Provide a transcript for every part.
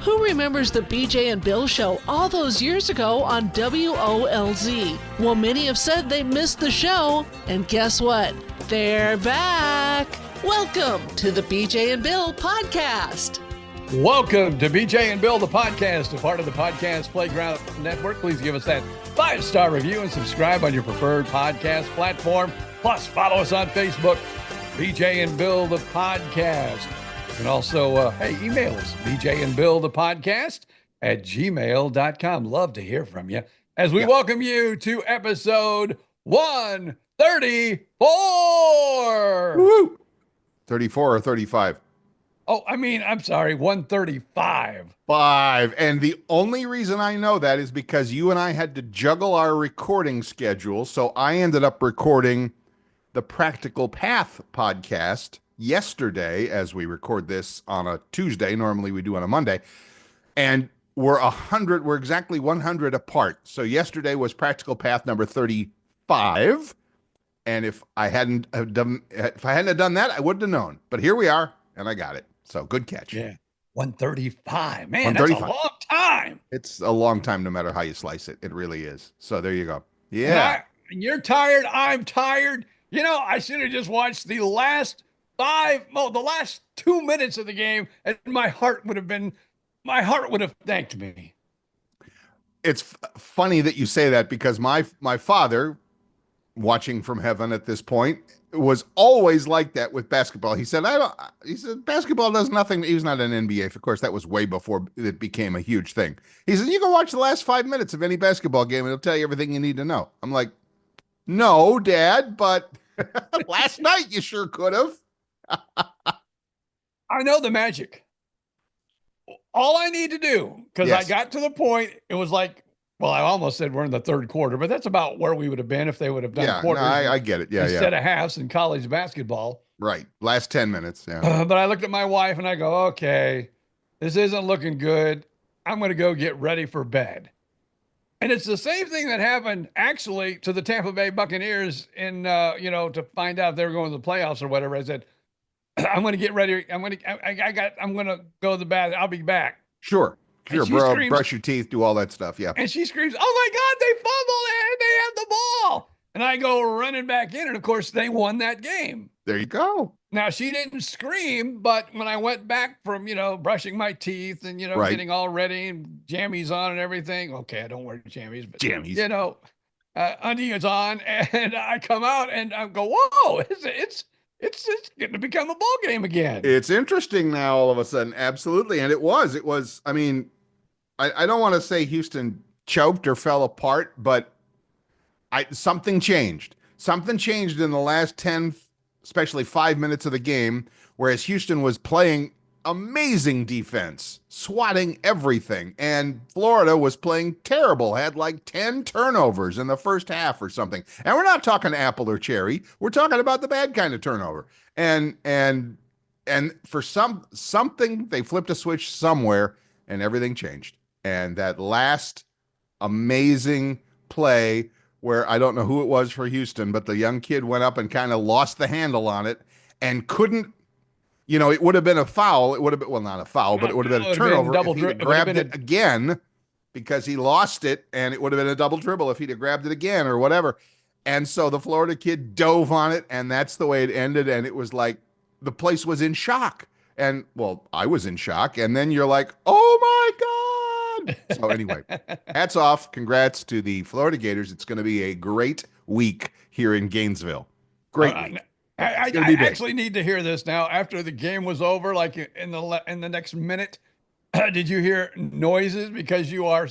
Who remembers the BJ and Bill show all those years ago on WOLZ? Well, many have said they missed the show, and guess what? They're back. Welcome to the BJ and Bill podcast. Welcome to BJ and Bill, the podcast, a part of the Podcast Playground Network. Please give us that 5-star review and subscribe on your preferred podcast platform. Plus, follow us on Facebook, BJ and Bill, the podcast. You can also, email us, BJ and Bill, the podcast at gmail.com. Love to hear from you as we welcome you to episode 134. Woo! 34 or 35? Oh, I'm sorry, 135. 5. And the only reason I know that is because you and I had to juggle our recording schedule. So I ended up recording the Practical Path podcast yesterday as we record this on a Tuesday. Normally we do on a Monday. And we're exactly 100 apart. So yesterday was Practical Path number 35. And if I hadn't done that, I wouldn't have known. But here we are, and I got it. So good catch. Yeah. 135. Man, 135. that's a long time. It's a long time no matter how you slice it. It really is. So there you go. Yeah. And you're tired. I'm tired. You know, I should have just watched the last 2 minutes of the game, and my heart would have thanked me. It's funny that you say that because my father, watching from heaven at this point, was always like that with basketball. He said, basketball does nothing. He was not an NBA. Of course, that was way before it became a huge thing. He said, you can watch the last 5 minutes of any basketball game and it'll tell you everything you need to know. I'm like, no, Dad, but last night you sure could have. I know the magic. All I need to do, because I got to the point, it was like, well, I almost said we're in the third quarter, but that's about where we would have been if they would have done quarters. No, I get it. Yeah, instead of halves in college basketball. Right. Last 10 minutes. Yeah. But I looked at my wife and I go, okay, this isn't looking good. I'm going to go get ready for bed. And it's the same thing that happened actually to the Tampa Bay Buccaneers to find out if they were going to the playoffs or whatever. I said, I'm going to get ready. I'm going to go to the bath. I'll be back. Sure, bro. Brush your teeth, do all that stuff. Yeah. And she screams, oh my God, they fumbled and they have the ball. And I go running back in. And of course they won that game. There you go. Now she didn't scream, but when I went back from, brushing my teeth and, getting all ready and jammies on and everything. Okay. I don't wear jammies, but jammies, undies on, and I come out and I go, whoa, it's getting to become a ball game again. It's interesting now all of a sudden. Absolutely. And it was, I don't want to say Houston choked or fell apart, but something changed. Something changed in the last 10, especially 5 minutes of the game, whereas Houston was playing amazing defense, swatting everything. And Florida was playing terrible, had like 10 turnovers in the first half or something. And we're not talking apple or cherry. We're talking about the bad kind of turnover. And for something, they flipped a switch somewhere and everything changed. And that last amazing play where I don't know who it was for Houston, but the young kid went up and kind of lost the handle on it and couldn't, it would have been a foul. It would have been, well, not a foul, but it would have been a turnover if he grabbed it again because he lost it, and it would have been a double dribble if he'd have grabbed it again or whatever. And so the Florida kid dove on it, and that's the way it ended. And it was like the place was in shock. And, well, I was in shock. And then you're like, oh, my God. So anyway, hats off. Congrats to the Florida Gators. It's going to be a great week here in Gainesville. Great week. I actually need to hear this now. After the game was over, like in the next minute, did you hear noises because you are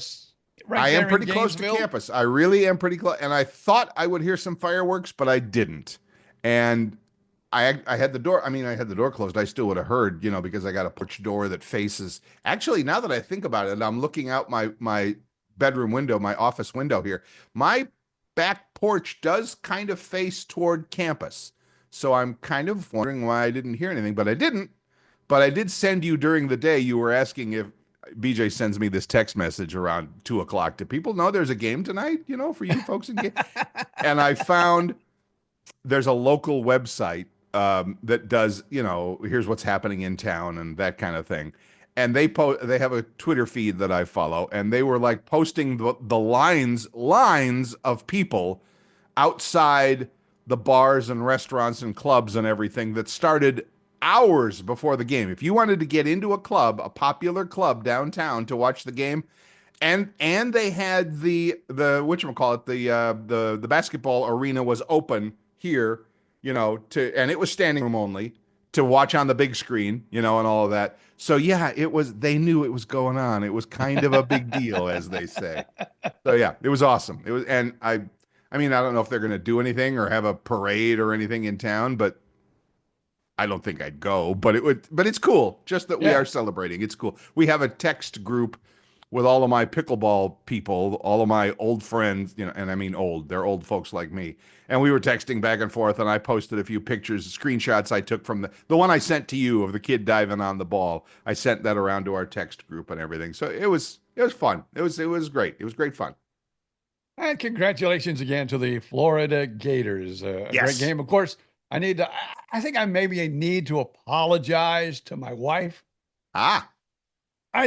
right? I am pretty close to campus. I really am pretty close, and I thought I would hear some fireworks, but I didn't. And I had the door. I had the door closed. I still would have heard, because I got a porch door that faces. Actually, now that I think about it, I'm looking out my bedroom window, my office window here. My back porch does kind of face toward campus. So I'm kind of wondering why I didn't hear anything, but I didn't. But I did send you during the day. You were asking if BJ sends me this text message around 2:00. Do people know there's a game tonight, for you folks in game? And I found there's a local website that does, here's what's happening in town and that kind of thing. and they have a Twitter feed that I follow, and they were like posting the lines of people outside the bars and restaurants and clubs and everything that started hours before the game. If you wanted to get into a club, a popular club downtown to watch the game, and they had the whatchamacallit, the basketball arena was open here, and it was standing room only to watch on the big screen, and all of that. So yeah, they knew it was going on. It was kind of a big deal, as they say. So yeah, it was awesome. It was, and I mean, I don't know if they're going to do anything or have a parade or anything in town, but I don't think I'd go. But it's cool. Just that we are celebrating. It's cool. We have a text group with all of my pickleball people, all of my old friends, and I mean old. They're old folks like me. And we were texting back and forth, and I posted a few pictures, screenshots I took from the one I sent to you of the kid diving on the ball. I sent that around to our text group and everything. So it was fun. It was great. It was great fun. And congratulations again to the Florida Gators. A great game. Of course, I think I maybe need to apologize to my wife. I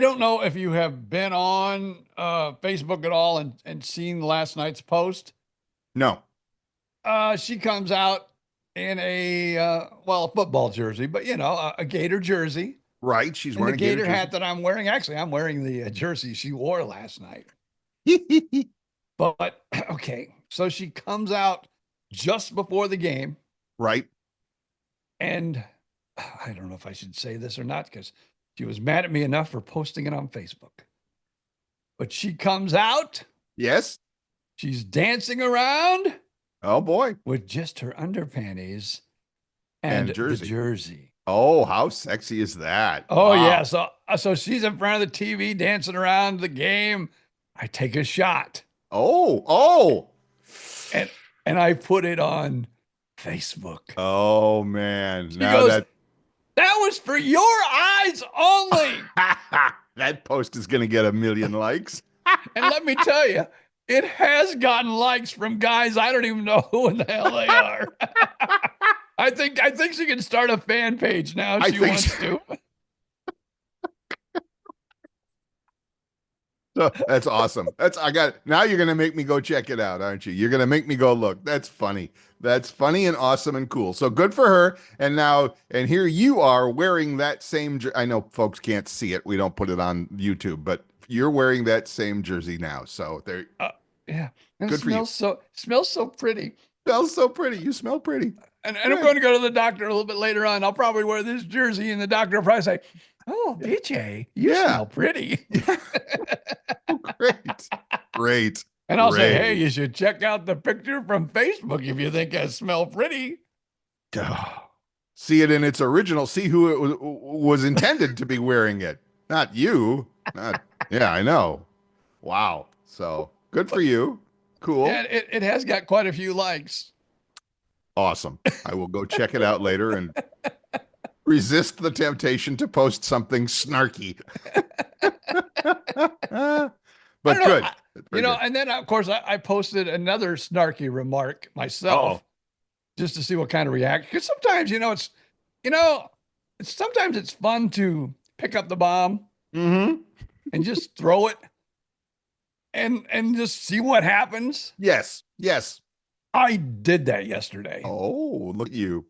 don't know if you have been on Facebook at all and seen last night's post. No. She comes out in a football jersey, but a Gator jersey. Right. She's wearing the Gator hat that I'm wearing. Actually, I'm wearing the jersey she wore last night. But okay, so she comes out just before the game. Right. And I don't know if I should say this or not, because she was mad at me enough for posting it on Facebook. But she comes out. Yes. She's dancing around. Oh, boy. With just her underpanties and the jersey. Oh, how sexy is that? Oh, wow. Yeah. So she's in front of the TV dancing around the game. I take a shot. Oh. And I put it on Facebook. Oh, man. She goes, that was for your eyes only. That post is going to get 1 million likes. And let me tell you, it has gotten likes from guys I don't even know who in the hell they are. I think she can start a fan page now if she wants to. So that's awesome. Now you're going to make me go check it out, aren't you? You're going to make me go look. That's funny. That's funny and awesome and cool. So good for her. And here you are wearing that same, I know folks can't see it. We don't put it on YouTube, but you're wearing that same jersey now. So there. Yeah. And good for you. Smells so pretty. Smells so pretty. You smell pretty. And I'm going to go to the doctor a little bit later on. I'll probably wear this jersey, and the doctor will probably say, "Oh, BJ, you smell pretty." Yeah. Oh, great. And I'll say, "Hey, you should check out the picture from Facebook if you think I smell pretty." See it in its original. See who it was intended to be wearing it. Not you. Yeah, I know. Wow. So good for you. Cool. Yeah, it has got quite a few likes. Awesome. I will go check it out later and resist the temptation to post something snarky. But good. And then of course I posted another snarky remark myself just to see what kind of reaction. Because sometimes, sometimes it's fun to pick up the bomb and just throw it and just see what happens. Yes. I did that yesterday. Oh, look at you.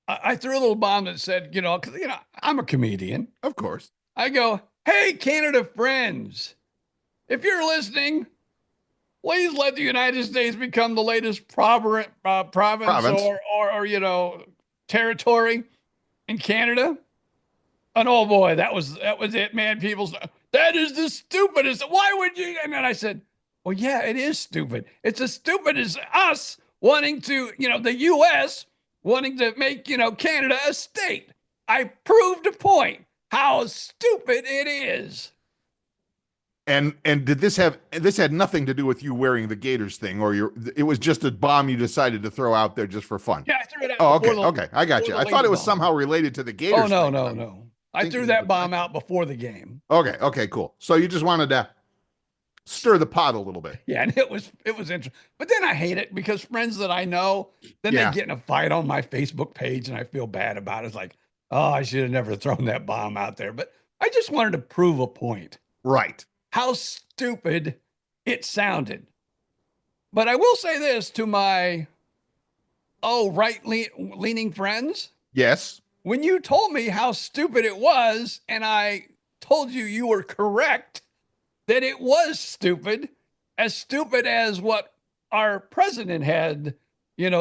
I threw a little bomb that said, because I'm a comedian. Of course. I go, "Hey, Canada friends, if you're listening, please let the United States become the latest province. or territory in Canada." And oh boy, that was it, man. That is the stupidest. Why would you? And then I said, well, yeah, it is stupid. It's as stupid as us wanting to, the U.S. wanting to make, Canada a state. I proved a point how stupid it is. And did this had nothing to do with you wearing the Gators thing, or it was just a bomb you decided to throw out there just for fun? Yeah, I threw it out. Oh, okay. I got you. I thought it was somehow related to the Gators. Oh, no. I threw that bomb out before the game. Okay, cool. So you just wanted to stir the pot a little bit. Yeah, and it was interesting. But then I hate it because friends that I know, then they get in a fight on my Facebook page, and I feel bad about it. It's like, oh, I should have never thrown that bomb out there. But I just wanted to prove a point. Right. How stupid it sounded. But I will say this to my right-leaning friends. Yes. When you told me how stupid it was, and I told you you were correct, that it was stupid as what our president had,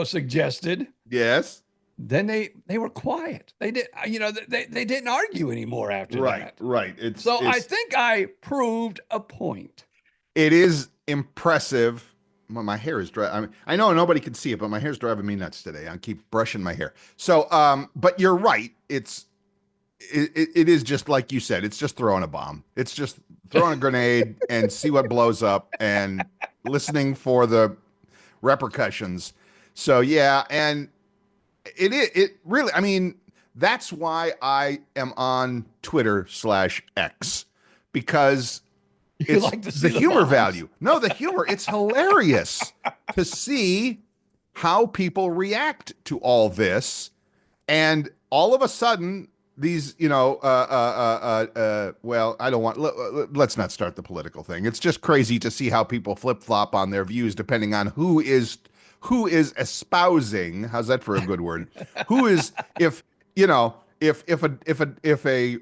suggested. Yes. Then they were quiet. They didn't argue anymore after that. Right. I think I proved a point. It is impressive. My hair is dry. I know nobody can see it, but my hair's driving me nuts today. I keep brushing my hair. So, but you're right. It is just like you said. It's just throwing a bomb. It's just throwing a grenade and see what blows up and listening for the repercussions. So yeah, and it really. I mean, that's why I am on Twitter/X, because it's like to see the humor bombs. value. No, the humor. It's hilarious to see how people react to all this. And all of a sudden, these, well, I don't want, let's not start the political thing. It's just crazy to see how people flip-flop on their views depending on who is espousing. How's that for a good word? Who is, if a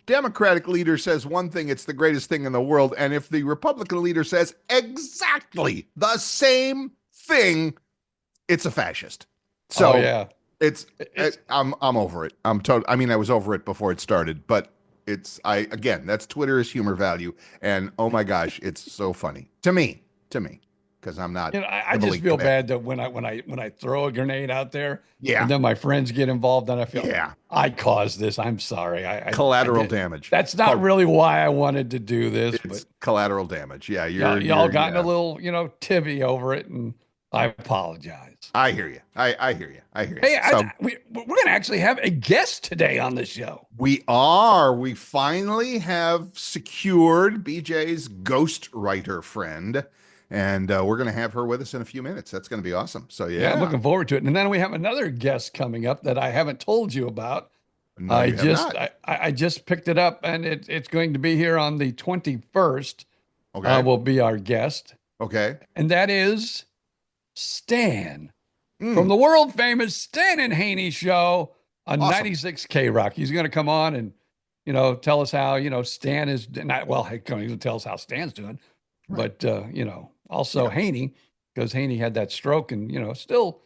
Democratic leader says one thing, it's the greatest thing in the world. And if the Republican leader says exactly the same thing, it's a fascist. So yeah, I'm over it. I mean, I was over it before it started, but again, that's Twitter's humor value. And oh my gosh, it's so funny to me, because I'm not. I just feel bad that when I throw a grenade out there, yeah, and then my friends get involved, and I feel, yeah, I caused this. I'm sorry. Collateral damage. That's not really why I wanted to do this, it's but collateral damage. Yeah, y'all gotten a little, tivvy over it, and I apologize. I hear you. I hear you. Hey, so, we're going to actually have a guest today on the show. We are. We finally have secured BJ's ghostwriter friend. And we're going to have her with us in a few minutes. That's going to be awesome. So, yeah. I'm looking forward to it. And then we have another guest coming up that I haven't told you about. No, I just picked it up, and it's going to be here on the 21st. Okay. Will be our guest. Okay. And that is Stan from the world famous Stan and Haney show on Awesome. 96 K Rock. He's going to come on and, tell us how, Stan is not, well, he's going to tell us how Stan's doing, right. But, also Haney, because Haney had that stroke and, still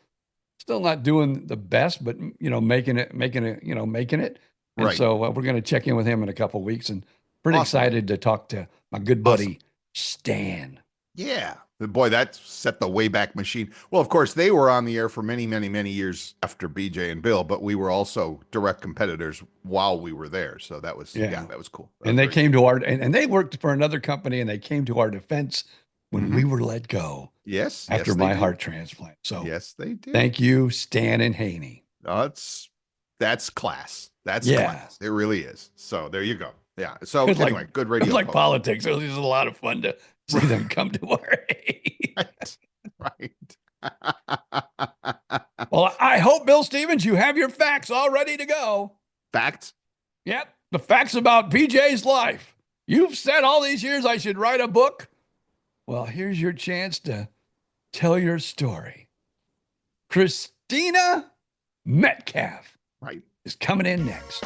not doing the best, but, making it. And right. so we're going to check in with him in a couple of weeks, and pretty excited to talk to my good buddy, Stan. Yeah. Boy, that set the Wayback Machine. Well, of course, they were on the air for many, many, many years after BJ and Bill, but we were also direct competitors while we were there. So that was, that was cool. And they came to and they worked for another company, and they came to our defense when we were let go. Yes. After my heart transplant. So yes, they did. Thank you, Stan and Haney. That's class. That's class. It really is. So there you go. Yeah. So anyway, good radio. It's like politics. It was just a lot of fun to see them come to our aid. Right. Well, I hope, Bill Stevens, you have your facts all ready to go. Facts? Yep. The facts about BJ's life. You've said all these years I should write a book. Well, here's your chance to tell your story. Christina Metcalf is coming in next.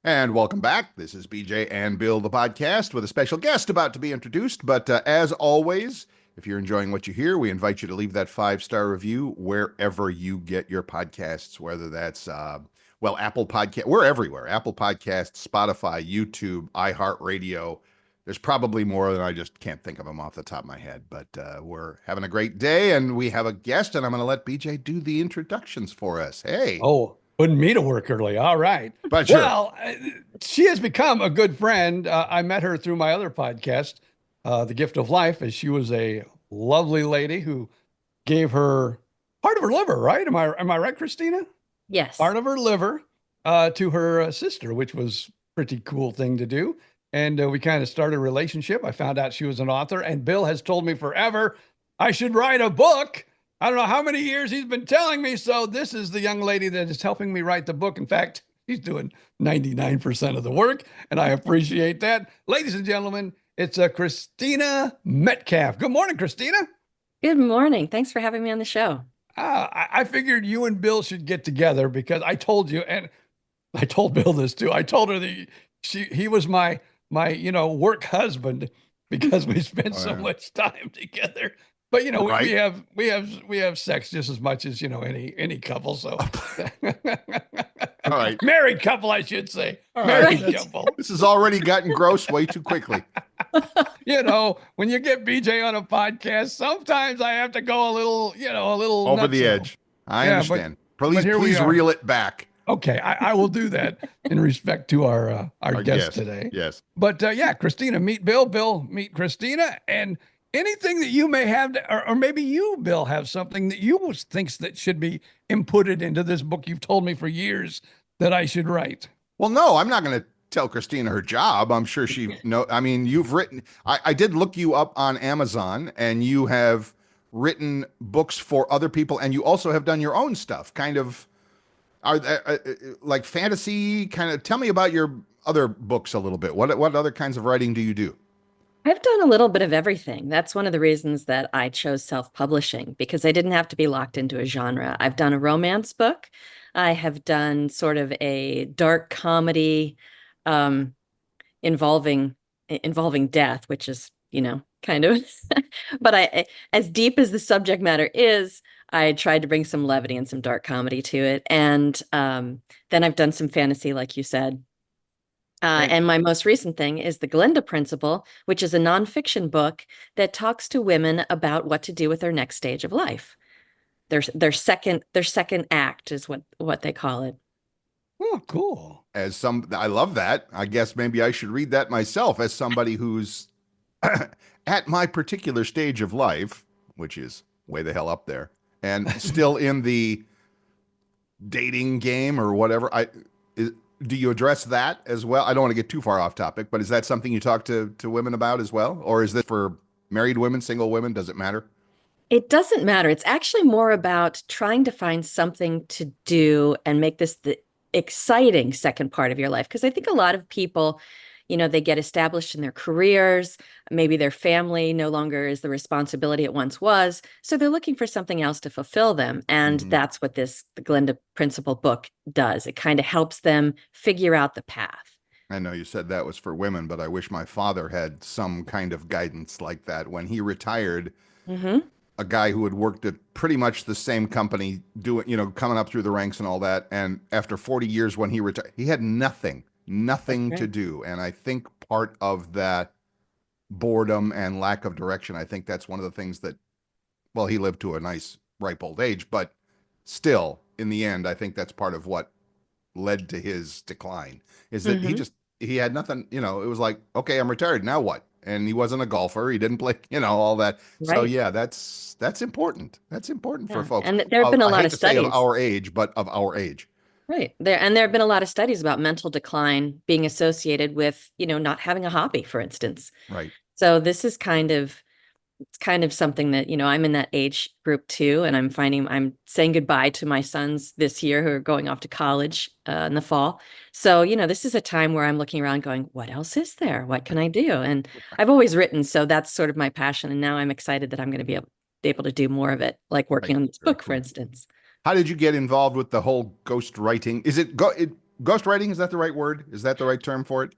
And welcome back. This is BJ and Bill, the podcast, with a special guest about to be introduced. But as always, if you're enjoying what you hear, we invite you to leave that 5-star review wherever you get your podcasts, whether that's, Apple Podcast. We're everywhere. Apple Podcasts, Spotify, YouTube, iHeartRadio. There's probably more than I just can't think of them off the top of my head. But we're having a great day, and we have a guest, and I'm going to let BJ do the introductions for us. Hey. Oh, putting me to work early. All right. But sure. Well, she has become a good friend. I met her through my other podcast, The Gift of Life, as she was a lovely lady who gave her part of her liver, right? Am I right, Christina? Yes. part of her liver to her sister, which was pretty cool thing to do. And we kind of started a relationship. I found out she was an author, and Bill has told me forever I should write a book. I don't know how many years he's been telling me. So this is the young lady that is helping me write the book. In fact, he's doing 99% of the work, and I appreciate that. Ladies and gentlemen, it's Christina Metcalf. Good morning, Christina. Good morning. Thanks for having me on the show. I figured you and Bill should get together because I told you, and I told Bill this too. I told her that he was my work husband because we spent so much time together. But we have sex just as much as any couple. So All right. Married couple, I should say. All Married right. couple. This has already gotten gross way too quickly. When you get BJ on a podcast, sometimes I have to go a little Over the nutso. edge. I understand. Please here we are. reel it back. Okay, I will do that in respect to our guest today. Yes. But Christina, meet Bill. Bill, meet Christina. And anything that you may have, or maybe you, Bill, have something that you thinks that should be inputted into this book you've told me for years that I should write. Well, no, I'm not going to tell Christina her job. I'm sure she you've written. I did look you up on Amazon, and you have written books for other people, and you also have done your own stuff. Kind of, are like fantasy kind of. Tell me about your other books a little bit. What other kinds of writing do you do? I've done a little bit of everything. That's one of the reasons that I chose self-publishing, because I didn't have to be locked into a genre. I've done a romance book. I have done sort of a dark comedy involving death, which is, kind of, but as deep as the subject matter is, I tried to bring some levity and some dark comedy to it. And then I've done some fantasy, like you said. And my most recent thing is The Glinda Principle, which is a nonfiction book that talks to women about what to do with their next stage of life. Their second act is what they call it. Oh, cool. I love that. I guess maybe I should read that myself as somebody who's at my particular stage of life, which is way the hell up there, and still in the dating game or whatever. Do you address that as well? I don't want to get too far off topic, but is that something you talk to women about as well? Or is this for married women, single women? Does it matter? It doesn't matter. It's actually more about trying to find something to do and make this the exciting second part of your life. Because I think a lot of people, they get established in their careers. Maybe their family no longer is the responsibility it once was. So they're looking for something else to fulfill them. And that's what the Glinda Principle book does. It kind of helps them figure out the path. I know you said that was for women, but I wish my father had some kind of guidance like that. When he retired, a guy who had worked at pretty much the same company, coming up through the ranks and all that. And after 40 years, when he retired, he had nothing to do. And I think part of that boredom and lack of direction, I think that's one of the things that, well, he lived to a nice ripe old age, but still in the end, I think that's part of what led to his decline, is that he had nothing, it was like, okay, I'm retired. Now what? And he wasn't a golfer. He didn't play, all that. Right. So yeah, that's important. That's important for folks. And there have been a lot of studies of our age, but of our age. Right. There have been a lot of studies about mental decline being associated with, not having a hobby, for instance. Right. So this is kind of something that, I'm in that age group too. And I'm saying goodbye to my sons this year who are going off to college in the fall. So, this is a time where I'm looking around going, what else is there? What can I do? And I've always written, so that's sort of my passion. And now I'm excited that I'm going to be able to do more of it, like working on this book, for instance. How did you get involved with the whole ghost writing? Is it ghost writing? Is that the right word? Is that the right term for it?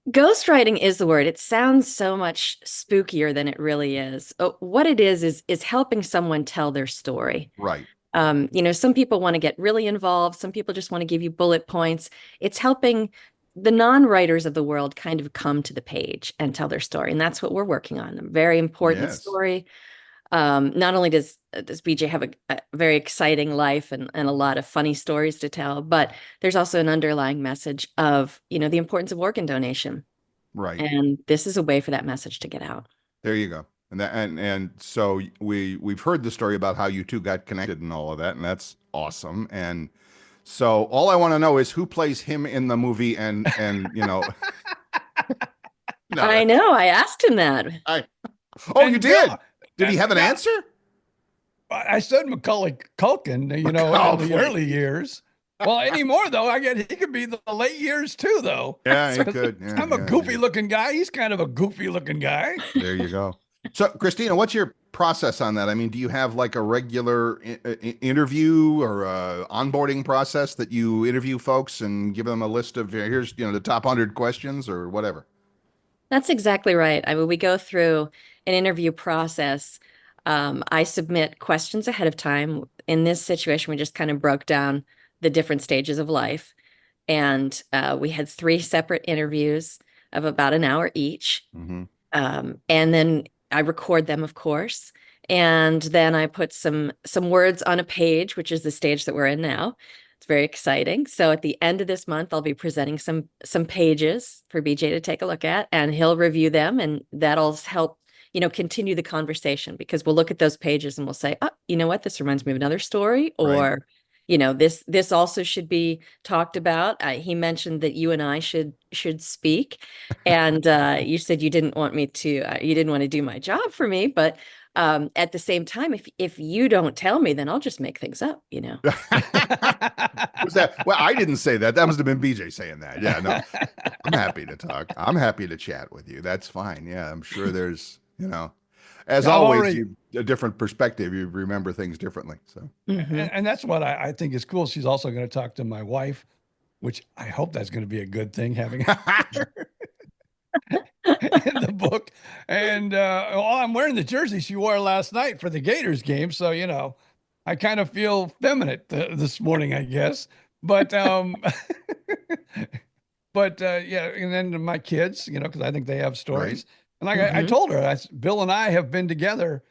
Ghostwriting is the word. It sounds so much spookier than it really is. What it is helping someone tell their story. Right. Some people want to get really involved. Some people just want to give you bullet points. It's helping the non-writers of the world kind of come to the page and tell their story. And that's what we're working on. A very important story. Not only does BJ have a very exciting life and a lot of funny stories to tell, but there's also an underlying message of, the importance of organ donation. Right. And this is a way for that message to get out. There you go. And so we've heard the story about how you two got connected and all of that, and that's awesome. And So all I want to know is who plays him in the movie, and no, I know. I asked him that. Oh, And you did? Bill- Did he have an answer? I said Macaulay Culkin, in Macaulay. the early years. Well, anymore though, he could be the late years too, though. Yeah, he could. Yeah, I'm a goofy looking guy. He's kind of a goofy looking guy. There you go. So, Christina, what's your process on that? I mean, do you have like a regular interview or onboarding process that you interview folks and give them a list of here's the top 100 questions or whatever? That's exactly right. I mean, we go through an interview process. I submit questions ahead of time. In this situation, we just kind of broke down the different stages of life. And we had 3 separate interviews of about an hour each. Mm-hmm. And then I record them, of course. And then I put some words on a page, which is the stage that we're in now. It's very exciting. So at the end of this month, I'll be presenting some pages for BJ to take a look at, and he'll review them, and that'll help continue the conversation, because we'll look at those pages and we'll say, oh, you know what, this reminds me of another story, or this also should be talked about. He mentioned that you and I should speak, and you said you didn't want to do my job for me, but at the same time, if you don't tell me, then I'll just make things up. Was that? Well, I didn't say that. That must have been BJ saying that. Yeah, no, I'm happy to talk. I'm happy to chat with you. That's fine. Yeah, I'm sure there's as always, a different perspective. You remember things differently. So, and that's what I think is cool. She's also going to talk to my wife, which I hope that's going to be a good thing, having her in the book. And I'm wearing the jersey she wore last night for the Gators game, so I kind of feel feminine this morning, I guess. But yeah, and then my kids, because I think they have stories. Right. And like I told her, Bill and I have been together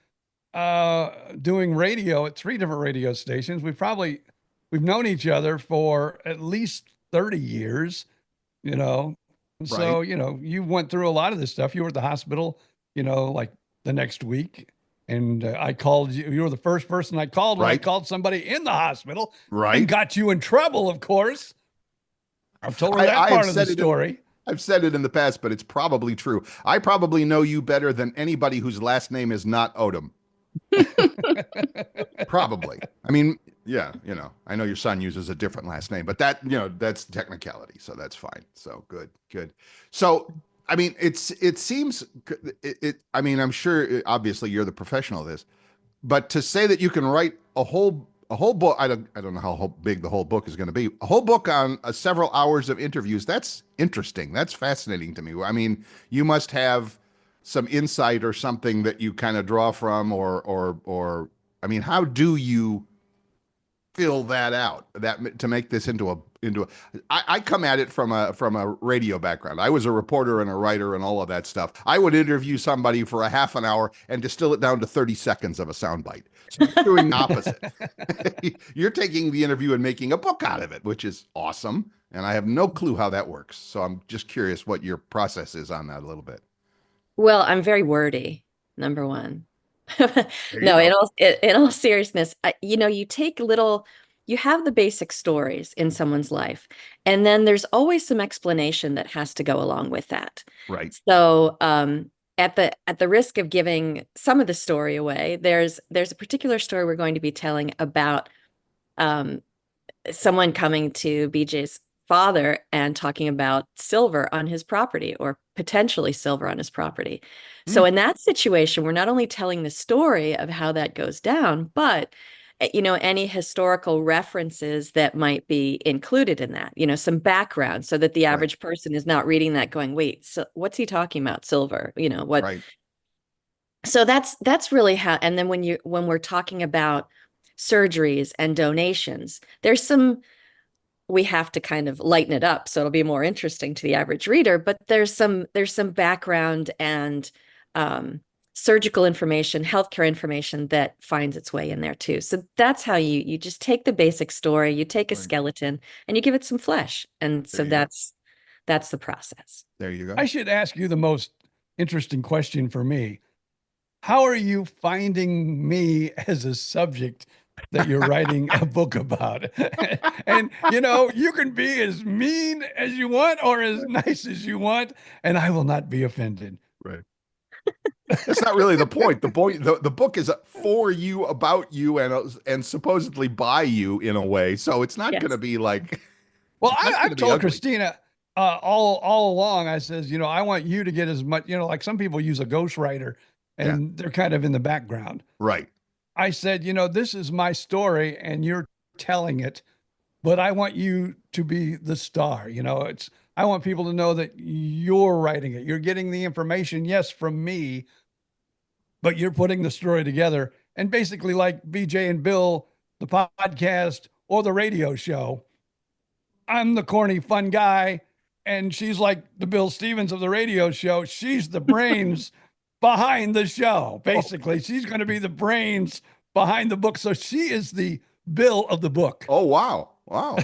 doing radio at 3 different radio stations. We've known each other for at least 30 years, So, you went through a lot of this stuff. You were at the hospital, like the next week. And I called you. You were the first person I called when I called somebody in the hospital. Right. And got you in trouble, of course. I've told her that part of the story. I've said it in the past, but it's probably true. I probably know you better than anybody whose last name is not Odom. Probably. I mean, yeah, I know your son uses a different last name, but that, that's technicality. So that's fine. So good. So, I mean, it seems, I mean, I'm sure, obviously you're the professional of this, but to say that you can write a whole book, I don't know how big the whole book is going to be. A whole book on several hours of interviews. That's interesting. That's fascinating to me. I mean, you must have some insight or something that you kind of draw from, or I mean, how do you fill that out to make this into a I come at it from a radio background. I was a reporter and a writer and all of that stuff. I would interview somebody for a half an hour and distill it down to 30 seconds of a soundbite. So you're doing the opposite. You're taking the interview and making a book out of it, which is awesome. And I have no clue how that works. So I'm just curious what your process is on that a little bit. Well, I'm very wordy, number one. No, in all seriousness, you have the basic stories in someone's life, and then there's always some explanation that has to go along with that. Right. So, at the risk of giving some of the story away, there's a particular story we're going to be telling about someone coming to BJ's father and talking about silver on his property, or potentially silver on his property. So in that situation, we're not only telling the story of how that goes down, but any historical references that might be included in that, some background, so that the average person is not reading that going, wait, so what's he talking about? Silver, what? Right. So that's really how. And then when we're talking about surgeries and donations, we have to kind of lighten it up so it'll be more interesting to the average reader, but there's some background and surgical information, healthcare information that finds its way in there too. So that's how you just take the basic story, you take a skeleton and you give it some flesh. And so that's the process. There you go. I should ask you the most interesting question for me. How are you finding me as a subject that you're writing a book about. And, you know, you can be as mean as you want or as nice as you want, and I will not be offended. Right. That's not really the point. The book is for you, about you, and supposedly by you in a way. So it's not going to be like. Well, I've told Christina all along. I says, you know, I want you to get as much. You know, like some people use a ghostwriter, and they're kind of in the background. Right. I said, you know, this is my story, and you're telling it, but I want you to be the star. You know, I want people to know that you're writing it. You're getting the information, yes, from me, but you're putting the story together. And basically, like BJ and Bill, the podcast or the radio show, I'm the corny, fun guy, and she's like the Bill Stevens of the radio show. She's the brains behind the show. Basically, she's going to be the brains behind the book. So she is the Bill of the book. Oh, wow. Wow.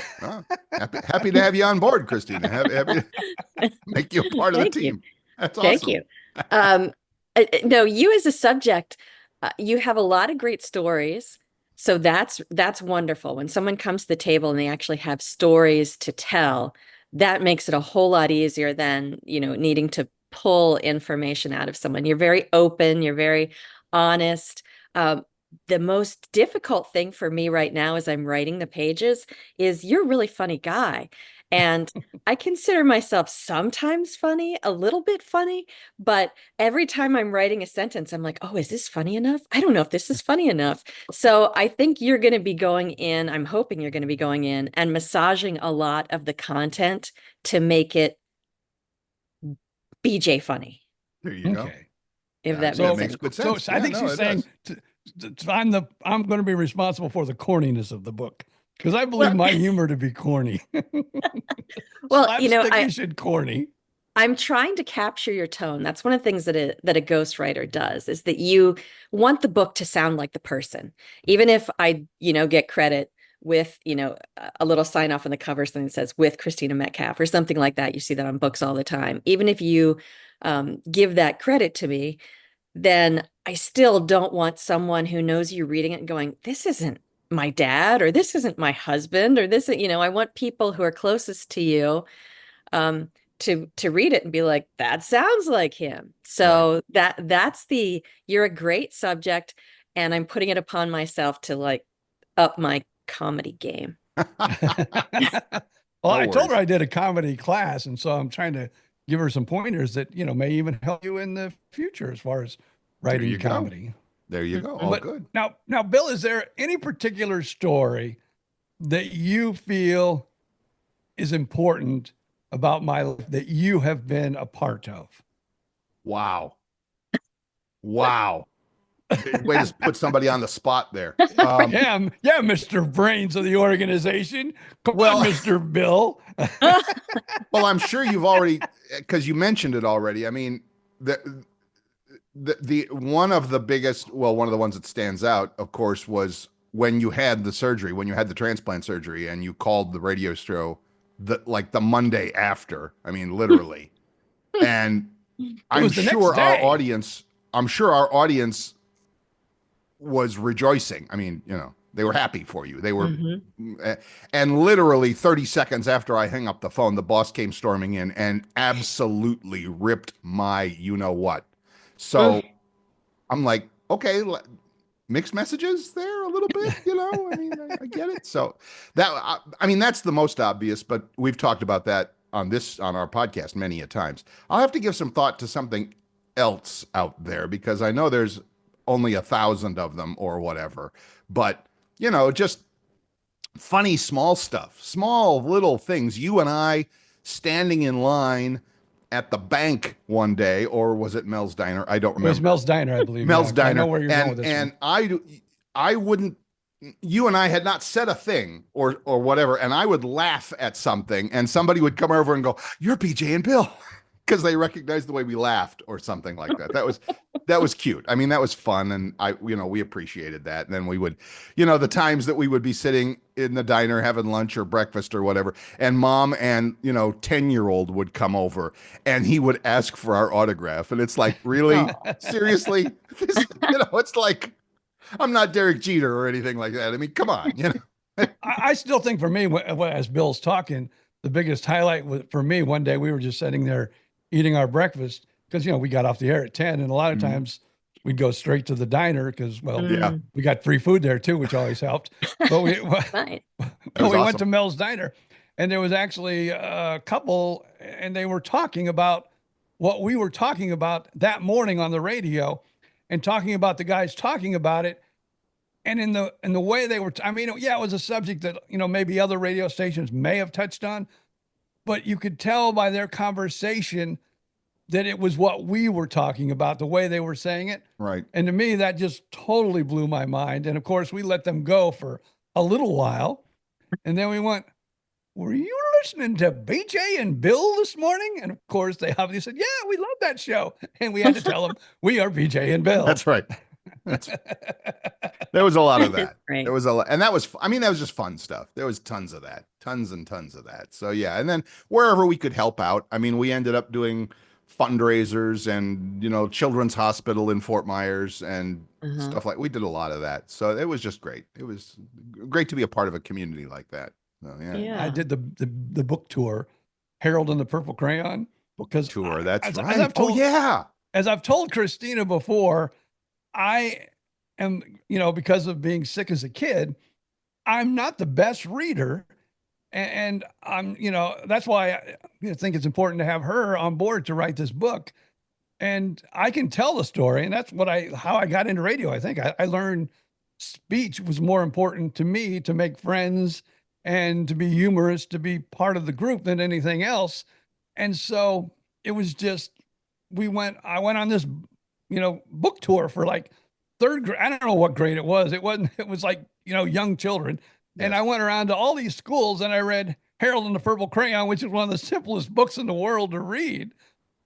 Happy to have you on board, Christina. Happy to make you a part of the team. That's awesome. Thank you. No, you as a subject, you have a lot of great stories. So that's wonderful. When someone comes to the table and they actually have stories to tell, that makes it a whole lot easier than, you know, needing to pull information out of someone. You're very open, you're very honest. The most difficult thing for me right now as I'm writing the pages is you're a really funny guy. And I consider myself sometimes funny, a little bit funny, but every time I'm writing a sentence, I'm like, oh, is this funny enough? I don't know if this is funny enough. So I think you're going to be going in, I'm hoping you're going to be going in and massaging a lot of the content to make it BJ funny. There you go. If that makes good sense. So I think she's saying I'm going to be responsible for the corniness of the book. Because I believe my humor to be corny. Well, you know, I should corny. I'm trying to capture your tone. That's one of the things that a ghostwriter does, is that you want the book to sound like the person. Even if I, you know, get credit with, you know, a little sign off on the cover, something that says with Christina Metcalf or something like that. You see that on books all the time. Even if you give that credit to me, then I still don't want someone who knows you reading it and going, this isn't my dad, or this isn't my husband, or this, you know, I want people who are closest to you to read it and be like, that sounds like him. So that's you're a great subject, and I'm putting it upon myself to like up my comedy game. Well, I told her I did a comedy class, and so I'm trying to give her some pointers that, you know, may even help you in the future as far as writing comedy. There you go. All good. Now, Bill, is there any particular story that you feel is important about my life that you have been a part of? Wow. Wow. Way to put somebody on the spot there. Yeah, Mr. Brains of the organization. Come on, Mr. Bill. Well, I'm sure you've already, because you mentioned it already. I mean, the one of the biggest, well, one of the ones that stands out, of course, was when you had the surgery, when you had the transplant surgery, and you called the radio show the Monday after. I mean, literally. And I'm sure our audience was rejoicing. I mean, you know, they were happy for you. They were, and literally 30 seconds after I hung up the phone, the boss came storming in and absolutely ripped my you-know-what. So I'm like, okay, mixed messages there a little bit, you know, I mean, I get it. So I mean, that's the most obvious, but we've talked about that on our podcast many a times. I'll have to give some thought to something else out there, because I know there's only 1,000 of them or whatever, but you know, just funny, small stuff, small little things. You and I standing in line at the bank one day, or was it Mel's Diner? I don't remember. It was Mel's Diner, I believe. Mel's Diner. I know where you're going with this. And I wouldn't, you and I had not said a thing or whatever, and I would laugh at something, and somebody would come over and go, "You're BJ and Bill," because they recognized the way we laughed or something like that. That was cute. I mean, that was fun, and we appreciated that. And then we would, you know, the times that we would be sitting in the diner having lunch or breakfast or whatever, and mom and, you know, 10-year-old would come over and he would ask for our autograph, and it's like, really, seriously, you know, it's like, I'm not Derek Jeter or anything like that. I mean, come on, you know. I still think for me, as Bill's talking, the biggest highlight was for me one day we were just sitting there eating our breakfast because, we got off the air at 10 and a lot of Mhm. times we'd go straight to the diner because, well, Yeah, Mm, we got free food there too, which always helped. But we, right. that but was we went awesome. to Mel's Diner and there was actually a couple and they were talking about what we were talking about that morning on the radio and talking about the guys talking about it. And in the way they were, I mean, yeah, it was a subject that, maybe other radio stations may have touched on, but you could tell by their conversation that it was what we were talking about, the way they were saying it. Right. And to me, that just totally blew my mind. And of course, we let them go for a little while. And then we went, were you listening to BJ and Bill this morning? And of course, they obviously said, yeah, we love that show. And we had to tell them, we are BJ and Bill. That's right. There was a lot of that. Right. There was a lot, and that was, I mean, that was just fun stuff. There was tons of that, tons and tons of that. So yeah, and then wherever we could help out. I mean, we ended up doing fundraisers and Children's Hospital in Fort Myers and Uh-huh. stuff like. We did a lot of that. So it was just great. It was great to be a part of a community like that. So yeah, Yeah. I did the book tour, Harold and the Purple Crayon, because tour. That's as right. I've told, Oh yeah. as I've told Christina before, I am, because of being sick as a kid, I'm not the best reader. And I'm, that's why I think it's important to have her on board to write this book. And I can tell the story. And that's how I got into radio. I think I learned speech was more important to me to make friends and to be humorous, to be part of the group than anything else. And so it was just, I went on this, book tour for like third grade. I don't know what grade it was. It was like, young children. And Yes. I went around to all these schools and I read Harold and the Purple Crayon, which is one of the simplest books in the world to read.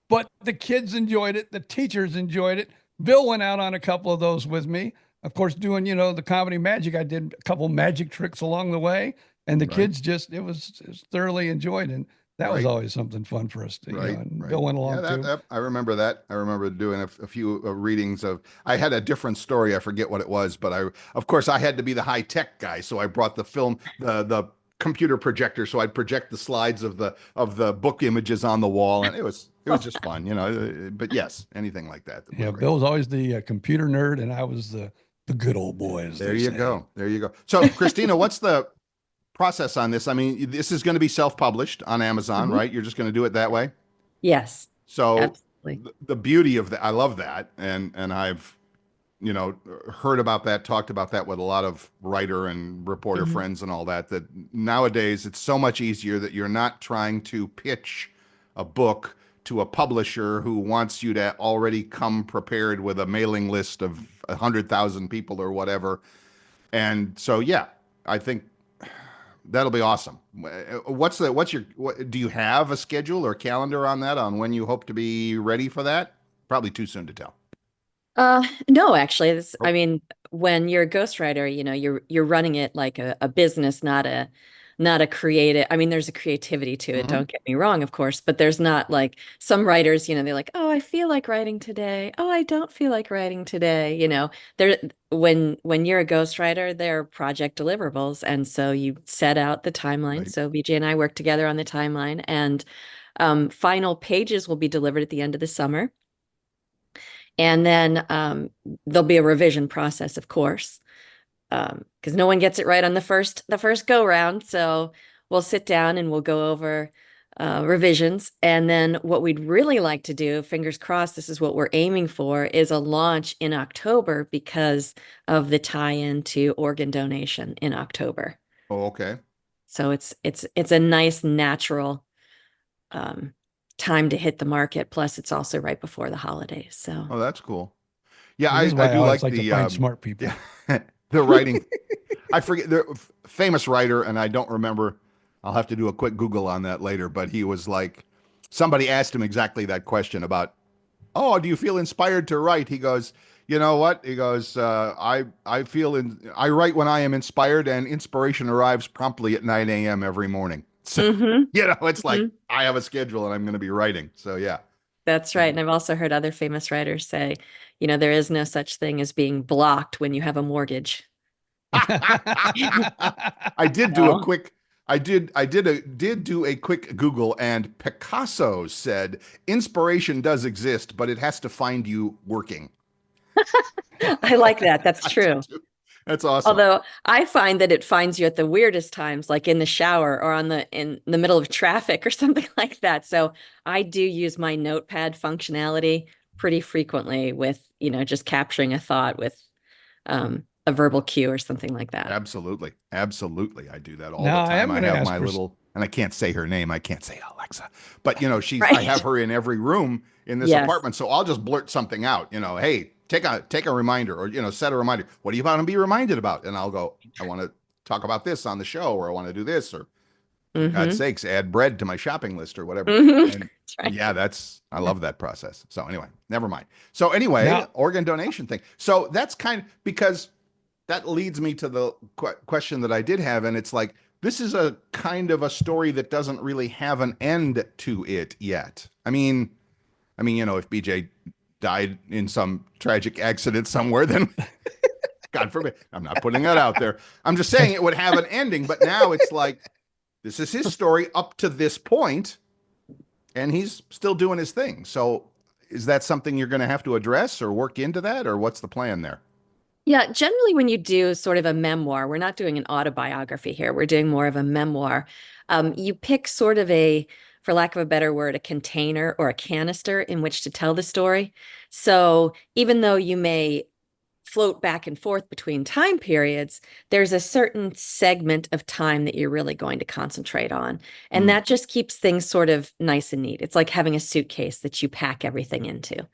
But the kids enjoyed it. The teachers enjoyed it. Bill went out on a couple of those with me. Of course, doing, the comedy magic. I did a couple magic tricks along the way. And the Right. kids just, it was thoroughly enjoyed. And that was Right. always something fun for us to, Right, and right. Bill went along Yeah, too. I remember that. I remember doing a few readings of. I had a different story. I forget what it was, but of course, I had to be the high tech guy, so I brought the film, the computer projector, so I'd project the slides of the book images on the wall, and it was just fun, But yes, anything like that. Was Yeah, great. Bill was always the computer nerd, and I was the good old boy. As There they you say. go. There you go. So, Christina, what's the process on this? I mean, this is going to be self-published on Amazon, Mhm. right? You're just going to do it that way. Yes, So absolutely. the beauty of that, I love that, and I've heard about that, talked about that with a lot of writer and reporter Mhm. friends and all that. That nowadays it's so much easier that you're not trying to pitch a book to a publisher who wants you to already come prepared with a mailing list of 100,000 people or whatever. And so, yeah, I think that'll be awesome. Do you have a schedule or calendar on that, on when you hope to be ready for that? Probably too soon to tell. No, actually, Oh. I mean, when you're a ghostwriter, you're running it like a business, not a creative. I mean, there's a creativity to it, Mhm. don't get me wrong, of course, but there's not like some writers, they're like, oh, I feel like writing today. Oh, I don't feel like writing today. There when you're a ghostwriter, there are project deliverables. And so you set out the timeline. Right. So VJ and I work together on the timeline, and final pages will be delivered at the end of the summer. And then there'll be a revision process, of course, because no one gets it right on the first go round. So we'll sit down and we'll go over revisions. And then what we'd really like to do, fingers crossed, this is what we're aiming for, is a launch in October because of the tie-in to organ donation in October. Oh, okay. So it's a nice natural time to hit the market. Plus, it's also right before the holidays. So Oh, that's cool. Yeah, This is I why I do always like like to find smart people. yeah, the writing. I forget the famous writer, and I don't remember. I'll have to do a quick Google on that later. But he was like, somebody asked him exactly that question about, oh, do you feel inspired to write? He goes, you know what? He goes, I write when I am inspired, and inspiration arrives promptly at 9 a.m. every morning. So Mhm. it's like Mhm. I have a schedule, and I'm going to be writing. So yeah. That's right. And I've also heard other famous writers say, there is no such thing as being blocked when you have a mortgage. I did do a So, quick did do a quick Google, and Picasso said inspiration does exist, but it has to find you working. I like that. That's true. That's awesome. Although I find that it finds you at the weirdest times, like in the shower or in the middle of traffic or something like that. So I do use my notepad functionality pretty frequently with, just capturing a thought with a verbal cue or something like that. Absolutely. Absolutely. I do that all Now, the I am time. I going to have ask my Chris. little, and I can't say her name. I can't say Alexa, but I Right. have her in every room in this Yes. apartment. So I'll just blurt something out, hey, take a reminder, or, set a reminder. What do you want to be reminded about? And I'll go, I want to talk about this on the show, or I want to do this, or for God's sakes, add bread to my shopping list or whatever. And That's right. yeah, I love that process. So anyway, never mind. So anyway, Now- organ donation thing. So that's because that leads me to the question that I did have. And it's like, this is a kind of a story that doesn't really have an end to it yet. I mean, if BJ died in some tragic accident somewhere, then God forbid, I'm not putting that out there. I'm just saying it would have an ending, but now it's like, this is his story up to this point, and he's still doing his thing. So is that something you're going to have to address or work into that, or what's the plan there? Yeah, generally when you do sort of a memoir, we're not doing an autobiography here. We're doing more of a memoir. You pick sort of for lack of a better word, a container or a canister in which to tell the story. So even though you may float back and forth between time periods, there's a certain segment of time that you're really going to concentrate on. And that just keeps things sort of nice and neat. It's like having a suitcase that you pack everything into.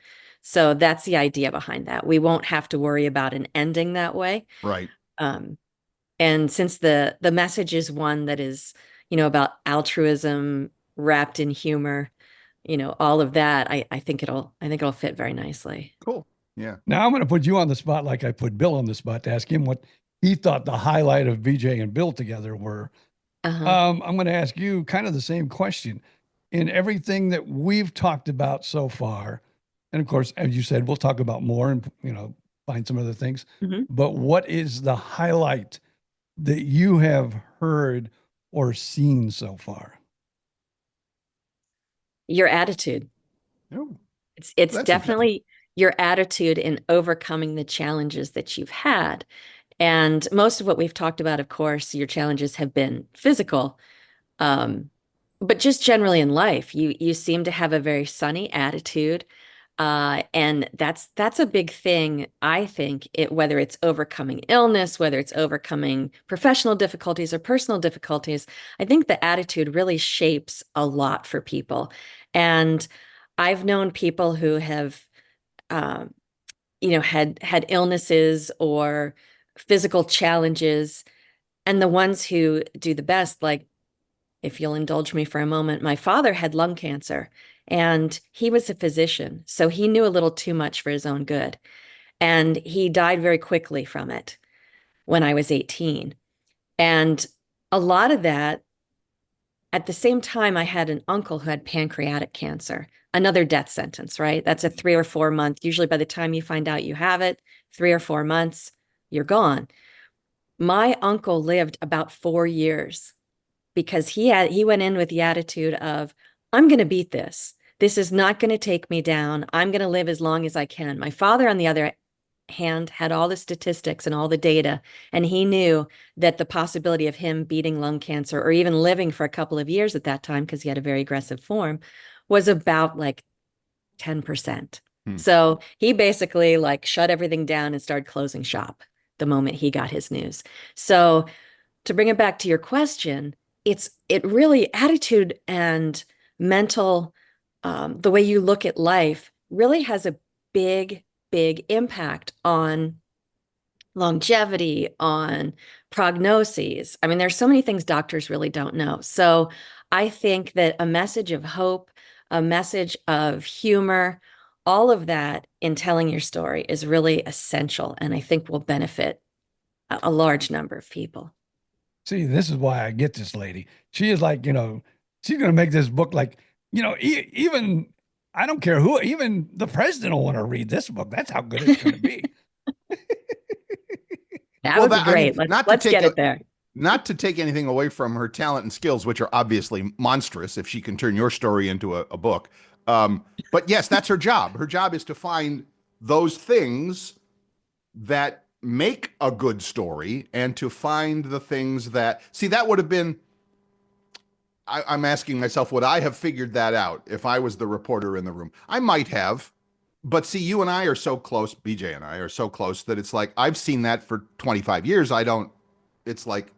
So that's the idea behind that. We won't have to worry about an ending that way. Right. And since the message is one that is, about altruism wrapped in humor, all of that, I think it'll fit very nicely. Cool. Yeah. Now I'm going to put you on the spot like I put Bill on the spot to ask him what he thought the highlight of BJ and Bill together were. I'm going to ask you kind of the same question. In everything that we've talked about so far, and of course, as you said, we'll talk about more and, find some other things. But what is the highlight that you have heard or seen so far? Your attitude. Oh, It's definitely your attitude in overcoming the challenges that you've had. And most of what we've talked about, of course, your challenges have been physical. But just generally in life, you seem to have a very sunny attitude. And that's a big thing, I think, whether it's overcoming illness, whether it's overcoming professional difficulties or personal difficulties, I think the attitude really shapes a lot for people. And I've known people who have, had illnesses or physical challenges, and the ones who do the best, like, if you'll indulge me for a moment, my father had lung cancer. And he was a physician, so he knew a little too much for his own good. And he died very quickly from it when I was 18. And a lot of that, at the same time, I had an uncle who had pancreatic cancer, another death sentence, right? That's a 3 or 4 month. Usually by the time you find out you have it, 3 or 4 months, you're gone. My uncle lived about 4 years because he went in with the attitude of, I'm going to beat this. This is not going to take me down. I'm going to live as long as I can. My father, on the other hand, had all the statistics and all the data, and he knew that the possibility of him beating lung cancer or even living for a couple of years at that time, because he had a very aggressive form, was about like 10%. So he basically like shut everything down and started closing shop the moment he got his news. So to bring it back to your question, it really, attitude and mental, the way you look at life really has a big impact on longevity, on prognoses. I mean, there's so many things doctors really don't know. So I think that a message of hope, a message of humor, all of that in telling your story is really essential, and I think will benefit a large number of people. See, this is why I get this lady. She is like, she's going to make this book like, even I don't care who, even the president will want to read this book. That's how good it's going to be. That would be great. Let's get it there. Not to take anything away from her talent and skills, which are obviously monstrous if she can turn your story into a book. But yes, that's her job. Her job is to find those things that make a good story and to find the things that, see, that would have been, I'm asking myself, would I have figured that out if I was the reporter in the room? I might have. But see, you and I are so close, BJ and I are so close that it's like, I've seen that for 25 years. It's like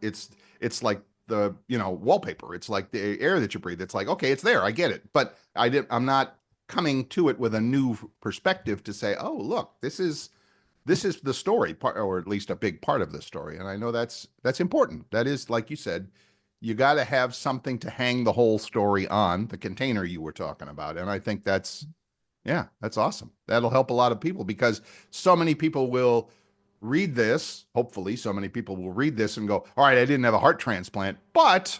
the, wallpaper. It's like the air that you breathe. It's like, okay, it's there. I get it. But I'm not coming to it with a new perspective to say, oh, look, this is the story part, or at least a big part of the story. And I know that's important. That is, like you said, you got to have something to hang the whole story on, the container you were talking about. And I think that's awesome. That'll help a lot of people, because so many people will read this. Hopefully so many people will read this and go, all right, I didn't have a heart transplant, but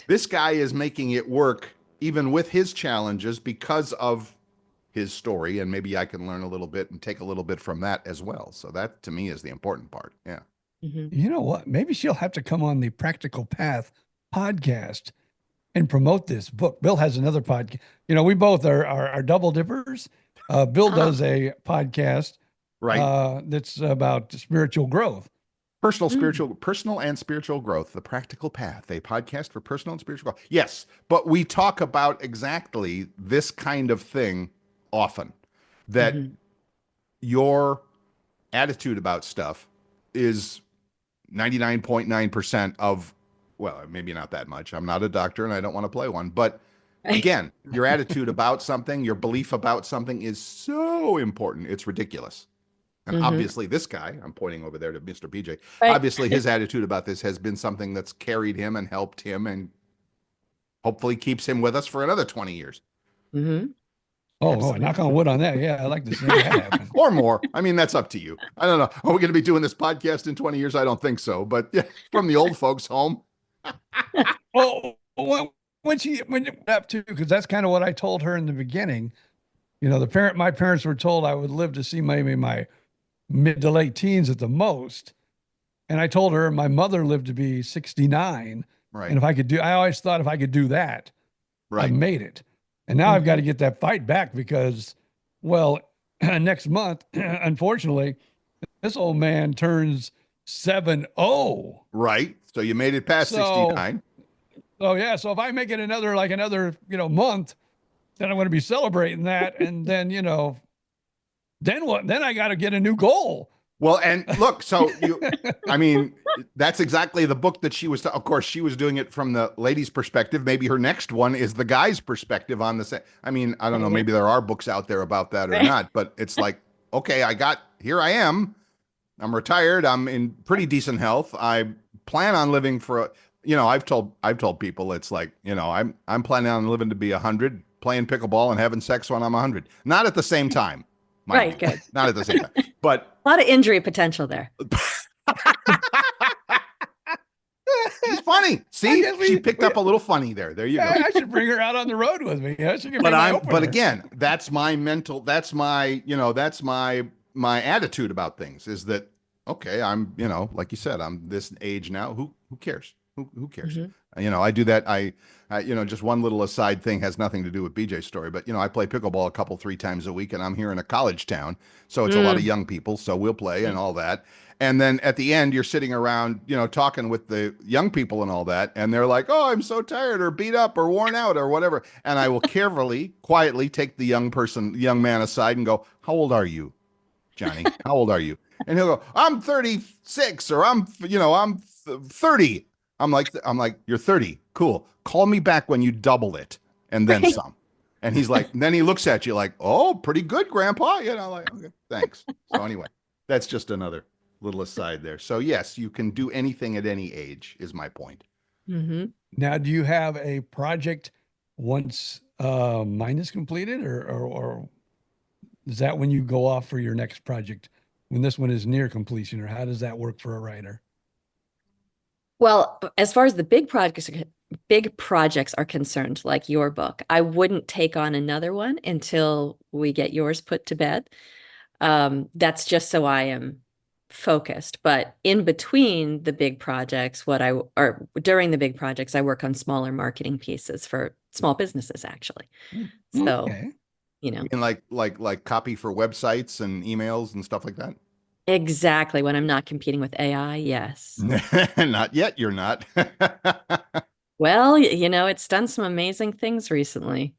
this guy is making it work even with his challenges because of his story. And maybe I can learn a little bit and take a little bit from that as well. So that to me is the important part. Yeah. Mm-hmm. You know what? Maybe she'll have to come on the Practical Path podcast and promote this book. Bill has another podcast. We both are double dippers. Bill does a podcast, that's about spiritual growth, personal and spiritual growth. The Practical Path, a podcast for personal and spiritual growth. Yes, but we talk about exactly this kind of thing often. That your attitude about stuff is 99.9% of, well, maybe not that much. I'm not a doctor and I don't want to play one. But again, your attitude about something, your belief about something is so important. It's ridiculous. And obviously this guy, I'm pointing over there to Mr. BJ, obviously his attitude about this has been something that's carried him and helped him and hopefully keeps him with us for another 20 years. Mm-hmm. Oh, knock on wood on that. Yeah, I like to see that happen. Or more. I mean, that's up to you. I don't know. Are we going to be doing this podcast in 20 years? I don't think so. But yeah, from the old folks' home. Well, when you up to, because that's kind of what I told her in the beginning. My parents were told I would live to see maybe my mid to late teens at the most. And I told her my mother lived to be 69. Right. And I always thought if I could do that, I made it. And now I've got to get that fight back because, well, next month, unfortunately, this old man turns 70. Right. So you made it past 69. So yeah. So if I make it another month, then I'm going to be celebrating that. And then, then what? Then I got to get a new goal. Well, and look, that's exactly the book that she was, of course, she was doing it from the lady's perspective. Maybe her next one is the guy's perspective on the same. I mean, I don't know, maybe there are books out there about that or not, but it's like, okay, here I am. I'm retired. I'm in pretty decent health. I plan on living for, I've told people it's like, I'm planning on living to be 100, playing pickleball and having sex when I'm 100. Not at the same time. Right, good. Not at the same time, but a lot of injury potential there. It's funny. See, she picked up a little funny there. There you go. I should bring her out on the road with me. But again, that's my mental. That's my my attitude about things. Is that okay? I'm like you said, I'm this age now. Who cares? Who cares? I do that. I just one little aside thing, has nothing to do with BJ's story, but I play pickleball 3 times a week, and I'm here in a college town, so it's a lot of young people, so we'll play and all that. And then at the end, you're sitting around, talking with the young people and all that, and they're like, "Oh, I'm so tired or beat up or worn out or whatever." And I will quietly take the young man aside and go, "How old are you, Johnny? How old are you?" And he'll go, "I'm 36 or I'm 30." I'm like, "You're 30. Cool. Call me back when you double it and then some." And he's like, then he looks at you like, "Oh, pretty good, Grandpa." Like, okay, thanks. So anyway, that's just another little aside there. So yes, you can do anything at any age is my point. Mm-hmm. Now, do you have a project once mine is completed or is that when you go off for your next project when this one is near completion, or how does that work for a writer? Well, as far as the big projects are concerned, like your book, I wouldn't take on another one until we get yours put to bed. That's just so I am focused. But in between the big projects, or during the big projects, I work on smaller marketing pieces for small businesses, actually. So, Okay. you know, You mean like copy for websites and emails and stuff like that? exactly when I'm not competing with AI, yes. Not yet, you're not. Well, it's done some amazing things recently.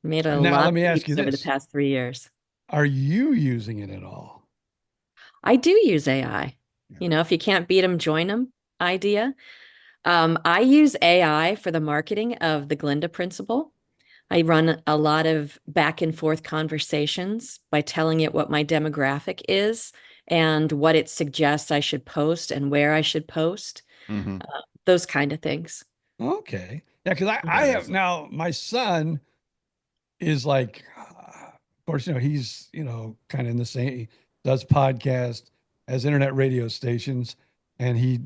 Made a Now, lot let of me ask you leaps over the this. past 3 years. Are you using it at all? I do use AI. If you can't beat them, join them idea. I use AI for the marketing of the Glinda principle. I run a lot of back and forth conversations by telling it what my demographic is and what it suggests I should post and where I should post, Hmm. those kind of things. Okay. Yeah, because I That have is, now my son is like, of course, he's, kind of in the same, he does podcast, has internet radio stations, and he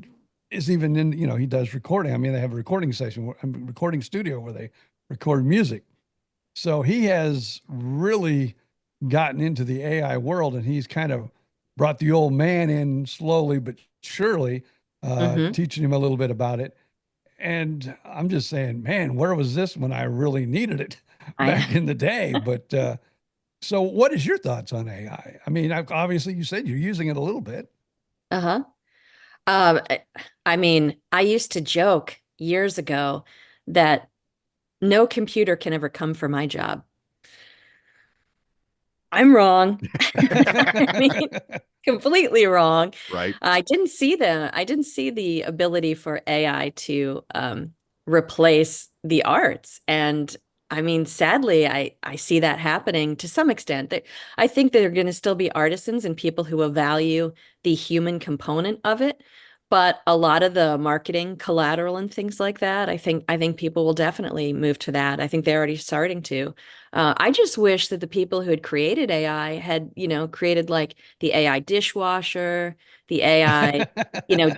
is even in, he does recording. I mean, they have a recording session, a recording studio where they record music. So he has really gotten into the AI world, and he's kind of brought the old man in slowly but surely, Hmm. teaching him a little bit about it. And I'm just saying, man, where was this when I really needed it I back in the day? But so what is your thoughts on AI? I mean, obviously you said you're using it a little bit. Uh-huh. Um, I I mean, I used to joke years ago that no computer can ever come for my job. I'm wrong. I mean, completely wrong. right. I didn't see the ability for AI to replace the arts. And I mean, sadly, I see that happening to some extent. I think there are going to still be artisans and people who will value the human component of it. But a lot of the marketing collateral and things like that, I think people will definitely move to that. I think they're already starting to. I just wish that the people who had created AI had, created like the AI dishwasher, the AI,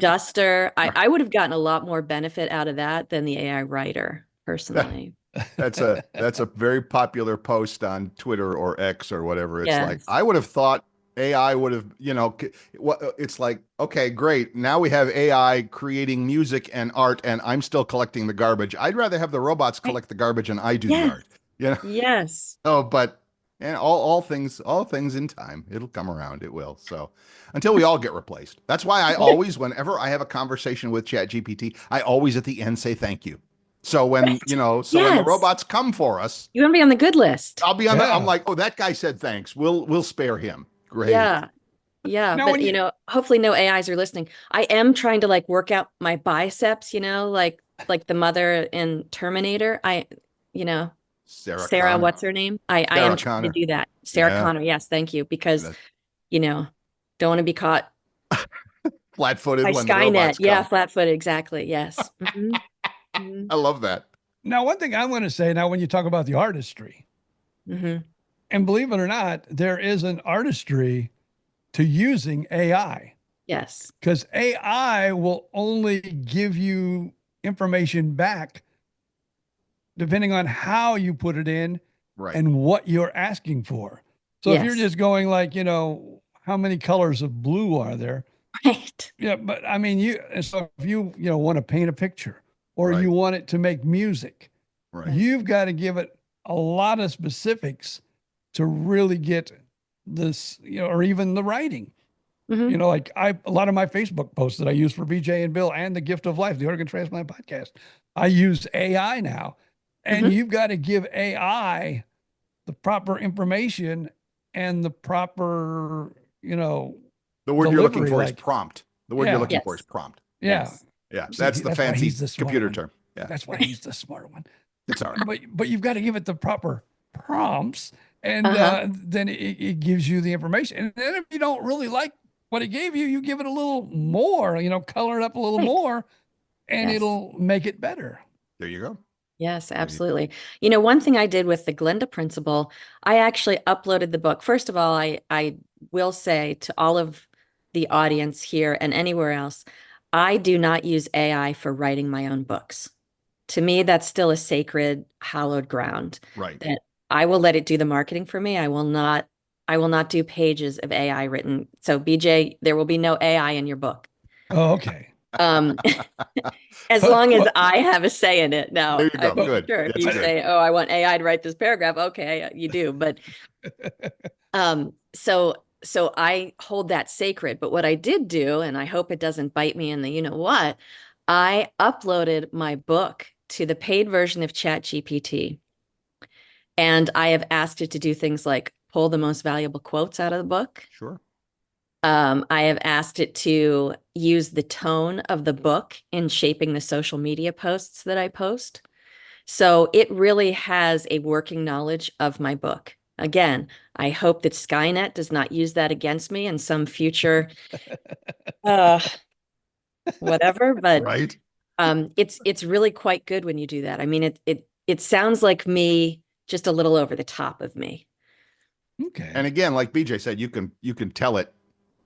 duster. I would have gotten a lot more benefit out of that than the AI writer, personally. That's a very popular post on Twitter or X or whatever. It's like Yes. I would have thought AI would have, what it's like, okay, great. Now we have AI creating music and art, and I'm still collecting the garbage. I'd rather have the robots Right. collect the garbage and I do the Yes. art. You know? Yes. Oh, but and all things in time. It'll come around. It will. So until we all get replaced. That's why I always, whenever I have a conversation with ChatGPT, I always at the end say thank you. So Right. when the Yes. robots come for us, You want to be on the good list. I'll be on I'm Yeah. like, oh, that guy said thanks. We'll spare him. Great. Yeah. Yeah. Now, But, when you, hopefully no AIs are listening. I am trying to like work out my biceps, like the mother in Terminator. You know, Sarah Sarah, Connor. what's her name? I am Sarah trying to Connor. do that. Sarah Yeah. Connor. Yes, thank you. Because, That you know, don't want to be caught flat-footed by when the Skynet. robots Yeah, come. flat-footed. Exactly. Yes. Hmm. I love that. now, one thing I want to say now, when you talk about the artistry, Hmm. and believe it or not, there is an artistry to using AI, Yes. because AI will only give you information back depending on how you put it in Right. and what you're asking for. So if you're Yes. just going like, how many colors of blue are there? Right. Yeah, but I mean, so if you want to paint a picture or Right. you want it to make music, Right. Yes. you've got to give it a lot of specifics to really get this, or even the writing. Hmm. Like a lot of my Facebook posts that I use for BJ and Bill and the Gift of Life, the Organ Transplant Podcast, I use AI now, and Hmm. you've got to give AI the proper information and the proper, The word you're looking delivery. for is Like, prompt. The word you're yeah, looking for is Yes. prompt. yeah. Yes. Yeah, See, that's the that's why he's fancy the smart computer one. term. Yeah, That's why he's the smart one. it's all right. But you've got to give it the proper prompts, and Uh-huh. then it gives you the information. And then if you don't really like what it gave you, you give it a little more, color it up a little Right. more, and Yes. it'll make it better. There you go. Yes, There you- absolutely. One thing I did with the Glinda principle, I actually uploaded the book. First of all, I will say to all of the audience here and anywhere else, I do not use AI for writing my own books. To me, that's still a sacred, hallowed ground Right. that I will let it do the marketing for me. I will not do pages of AI written. So BJ, there will be no AI in your book. Oh, okay. Um, as long as I have a say in it. Now, There you go. I mean, Good. sure, if That's you good. say, "Oh, I want AI to write this paragraph," okay, you do. But so I hold that sacred. But what I did do, and I hope it doesn't bite me in the you know what, I uploaded my book to the paid version of ChatGPT, and I have asked it to do things like pull the most valuable quotes out of the book. Sure. I have asked it to use the tone of the book in shaping the social media posts that I post. So it really has a working knowledge of my book. Again, I hope that Skynet does not use that against me in some future uh whatever, but Right. it's really quite good when you do that. I mean it sounds like me, just a little over the top of me. Okay. And again, like BJ said, you can tell it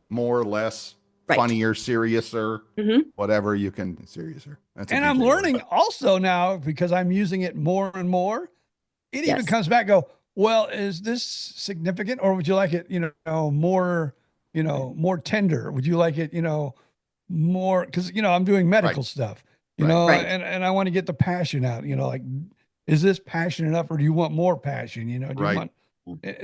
more or less, Right. funnier, seriouser, Mhm. whatever you can, seriouser. That's a And I'm BJ word. learning also now because I'm using it more and more. It even Yes. comes back, and go, well, is this significant, or would you like it, more, more tender? Would you like it, more? Because I'm doing medical Right. stuff, Right. Right. and I want to get the passion out. Like, is this passion enough, or do you want more passion? Do you Right. want?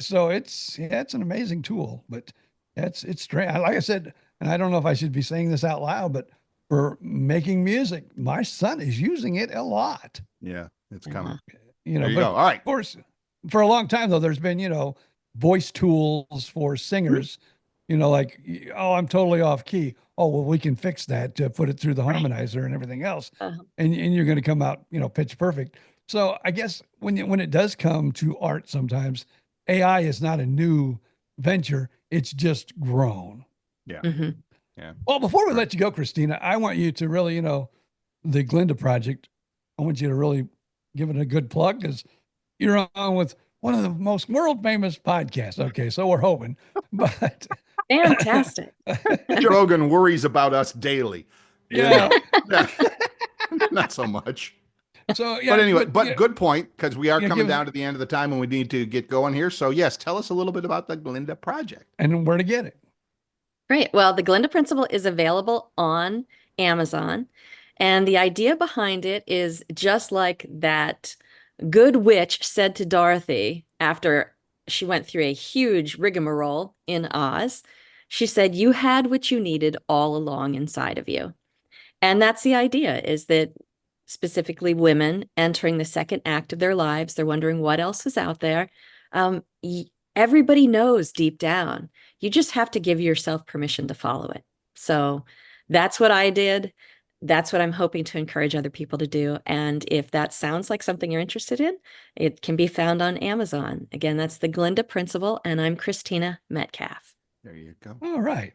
So it's an amazing tool, but it's strange. Like I said, and I don't know if I should be saying this out loud, but for making music, my son is using it a lot. Yeah, it's Uh-huh. coming. There you But go. All right. of course, for a long time though, there's been, voice tools for singers, like, oh, I'm totally off key. Oh, well, we can fix that to put it through the Right. harmonizer and everything else. Uh-huh. And you're going to come out, pitch perfect. So I guess when it does come to art, sometimes AI is not a new venture. It's just grown. Yeah. Mhm. Yeah. Well, before we Right. let you go, Christina, I want you to really, the Glinda project, I want you to really give it a good plug because you're on with one of the most world famous podcasts. Okay, so we're hoping, but Fantastic. Joe Rogan worries about us daily. yeah. Not so much. So yeah, But anyway, yeah, good point, because we are yeah, coming give us, down to the end of the time and we need to get going here. So yes, tell us a little bit about the Glinda project. and where to get it. Great. Well, the Glinda Principle is available on Amazon. And the idea behind it is just like that good witch said to Dorothy after she went through a huge rigmarole in Oz. She said, "You had what you needed all along inside of you." And that's the idea, is that specifically women entering the second act of their lives, they're wondering what else is out there. Um, Everybody knows deep down. You just have to give yourself permission to follow it. So that's what I did. That's what I'm hoping to encourage other people to do. And if that sounds like something you're interested in, it can be found on Amazon. Again, that's the Glinda Principle, and I'm Christina Metcalf. There you go. All right,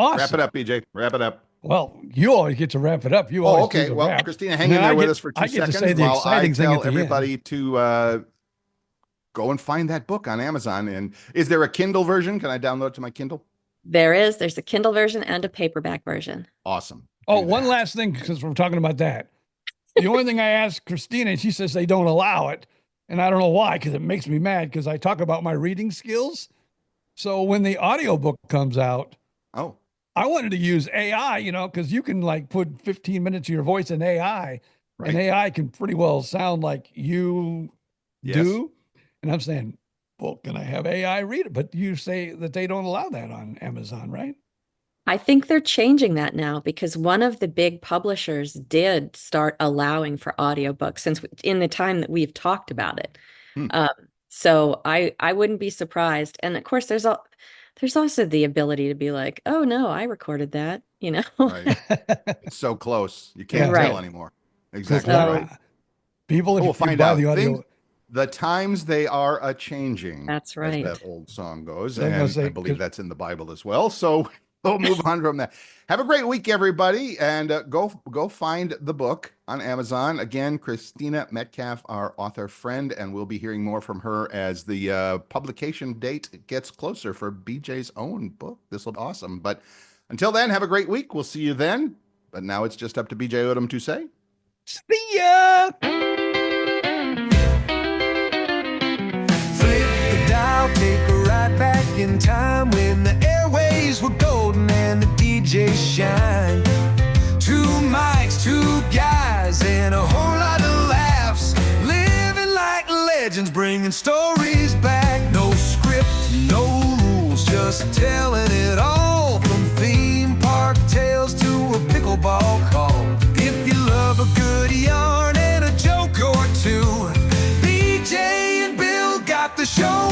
Wrap awesome. it up, BJ. Wrap it up. Well, you always get to wrap it up. You Oh, always okay. do the Well, wrap. Christina, hang And in then there with us for I 2 get to seconds say the while I exciting thing tell at the everybody end. to go and find that book on Amazon. And is there a Kindle version? Can I download it to my Kindle? There's a Kindle version and a paperback version. Awesome. Oh, Do one that. last thing, because we're talking about that. The only thing I asked Christina, and she says they don't allow it. And I don't know why, because it makes me mad because I talk about my reading skills. So when the audiobook comes out, Oh, I wanted to use AI, because you can like put 15 minutes of your voice in AI, and right. AI can pretty well sound like you Yes. do. And I'm saying, well, can I have AI read it? But you say that they don't allow that on Amazon, right? I think they're changing that now because one of the big publishers did start allowing for audiobooks since in the time that we've talked about it. Hmm. So I wouldn't be surprised. And of course, there's also the ability to be like, oh no, I recorded that, Right. It's so close. You can't Yeah. tell Right. anymore. Because Exactly right. people, We'll if you find buy out. the audio, The times they are a changing, That's as right. that old song goes. I was gonna And say, I believe 'cause- that's in the Bible as well. So we'll move on from that. Have a great week, everybody. And go find the book on Amazon. Again, Christina Metcalf, our author friend, and we'll be hearing more from her as the publication date gets closer for BJ's own book. This will be awesome. But until then, have a great week. We'll see you then. But now it's just up to BJ Odom to say, See ya! Flip the dial, take a ride back in time when the airways were golden and the DJs shine. 2 mics, 2 guys, and a whole lot of laughs. Living like legends, bringing stories back. No script, no rules, just telling it all. From theme park tales to a pickleball call. If you love a good yarn and a joke or two, BJ and Bill got the show